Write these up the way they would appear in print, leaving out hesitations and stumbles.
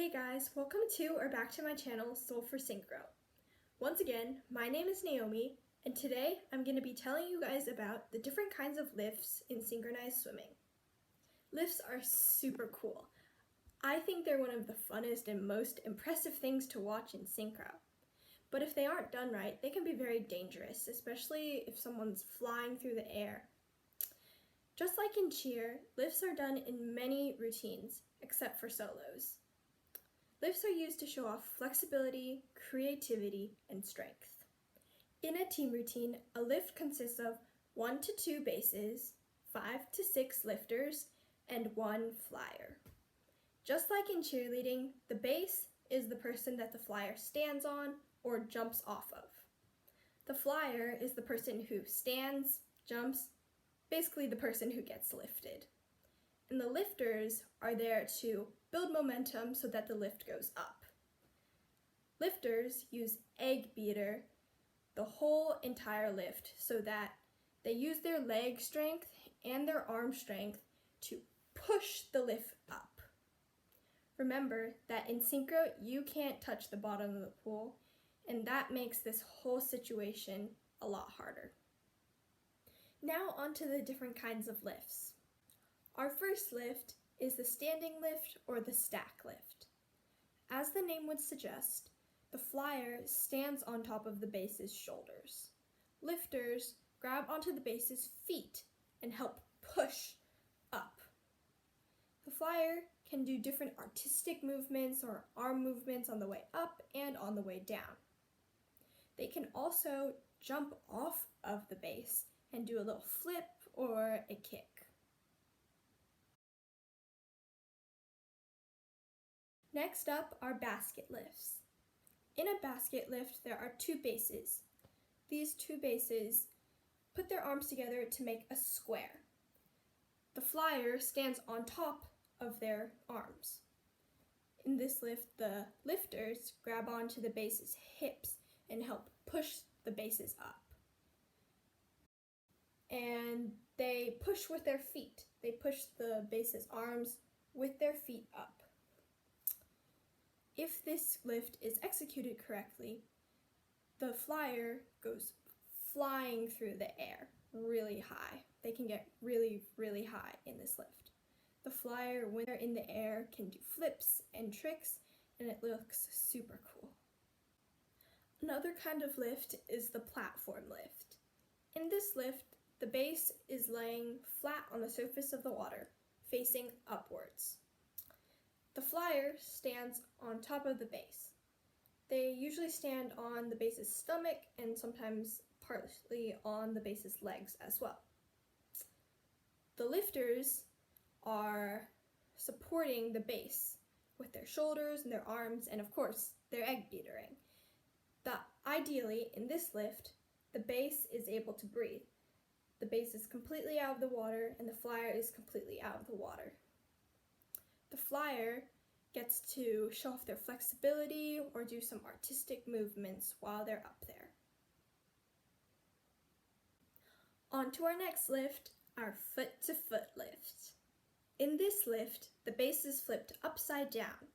Hey guys, welcome to or back to my channel, Soul for Synchro. Once again, my name is Naomi, and today I'm going to be telling you guys about the different kinds of lifts in synchronized swimming. Lifts are super cool. I think they're one of the funnest and most impressive things to watch in synchro. But if they aren't done right, they can be very dangerous, especially if someone's flying through the air. Just like in cheer, lifts are done in many routines, except for solos. Lifts are used to show off flexibility, creativity, and strength. In a team routine, a lift consists of 1 to 2 bases, 5 to 6 lifters, and 1 flyer. Just like in cheerleading, the base is the person that the flyer stands on or jumps off of. The flyer is the person who stands, jumps, basically the person who gets lifted. And the lifters are there to build momentum so that the lift goes up. Lifters use egg beater the whole entire lift so that they use their leg strength and their arm strength to push the lift up. Remember that in synchro, you can't touch the bottom of the pool, and that makes this whole situation a lot harder. Now onto the different kinds of lifts. Our first lift is the standing lift or the stack lift. As the name would suggest, the flyer stands on top of the base's shoulders. Lifters grab onto the base's feet and help push up. The flyer can do different artistic movements or arm movements on the way up and on the way down. They can also jump off of the base and do a little flip or a kick. Next up are basket lifts. In a basket lift, there are 2 bases. These 2 bases put their arms together to make a square. The flyer stands on top of their arms. In this lift, the lifters grab onto the base's hips and help push the bases up. And they push with their feet. They push the base's arms with their feet up. If this lift is executed correctly, the flyer goes flying through the air really high. They can get really, really high in this lift. The flyer, when they're in the air, can do flips and tricks, and it looks super cool. Another kind of lift is the platform lift. In this lift, the base is laying flat on the surface of the water, facing upwards. The flyer stands on top of the base. They usually stand on the base's stomach and sometimes partly on the base's legs as well. The lifters are supporting the base with their shoulders and their arms and of course their egg beatering. Ideally, in this lift, the base is able to breathe. The base is completely out of the water and the flyer is completely out of the water. The flyer gets to show off their flexibility or do some artistic movements while they're up there. On to our next lift, our foot-to-foot lift. In this lift, the base is flipped upside down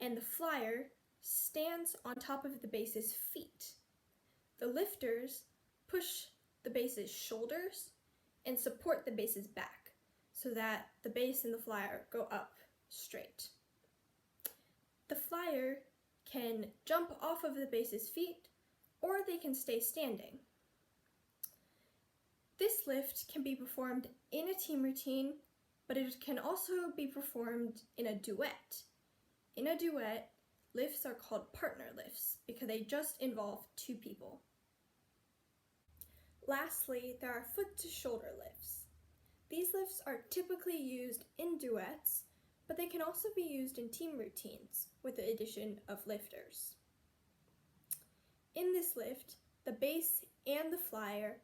and the flyer stands on top of the base's feet. The lifters push the base's shoulders and support the base's back so that the base and the flyer go up straight. The flyer can jump off of the base's feet or they can stay standing. This lift can be performed in a team routine, but it can also be performed in a duet. In a duet, lifts are called partner lifts because they just involve 2 people. Lastly, there are foot-to-shoulder lifts. These lifts are typically used in duets, but they can also be used in team routines with the addition of lifters. In this lift, the base and the flyer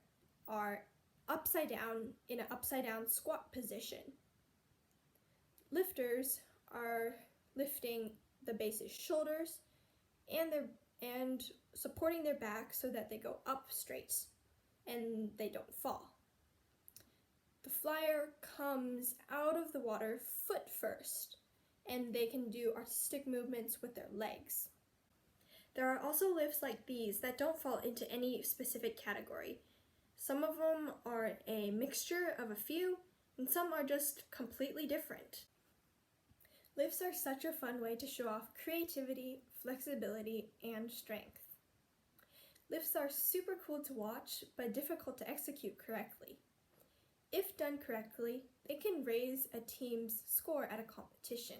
are upside down in an upside down squat position. Lifters are lifting the base's shoulders and supporting their back so that they go up straight and they don't fall. The flyer comes out of the water foot first and they can do artistic movements with their legs. There are also lifts like these that don't fall into any specific category. Some of them are a mixture of a few, and some are just completely different. Lifts are such a fun way to show off creativity, flexibility, and strength. Lifts are super cool to watch, but difficult to execute correctly. If done correctly, they can raise a team's score at a competition.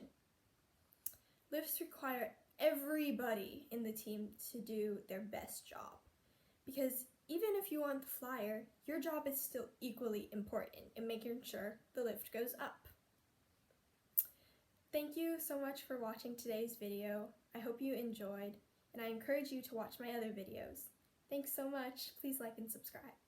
Lifts require everybody in the team to do their best job, because even if you want the flyer, your job is still equally important in making sure the lift goes up. Thank you so much for watching today's video. I hope you enjoyed, and I encourage you to watch my other videos. Thanks so much. Please like and subscribe.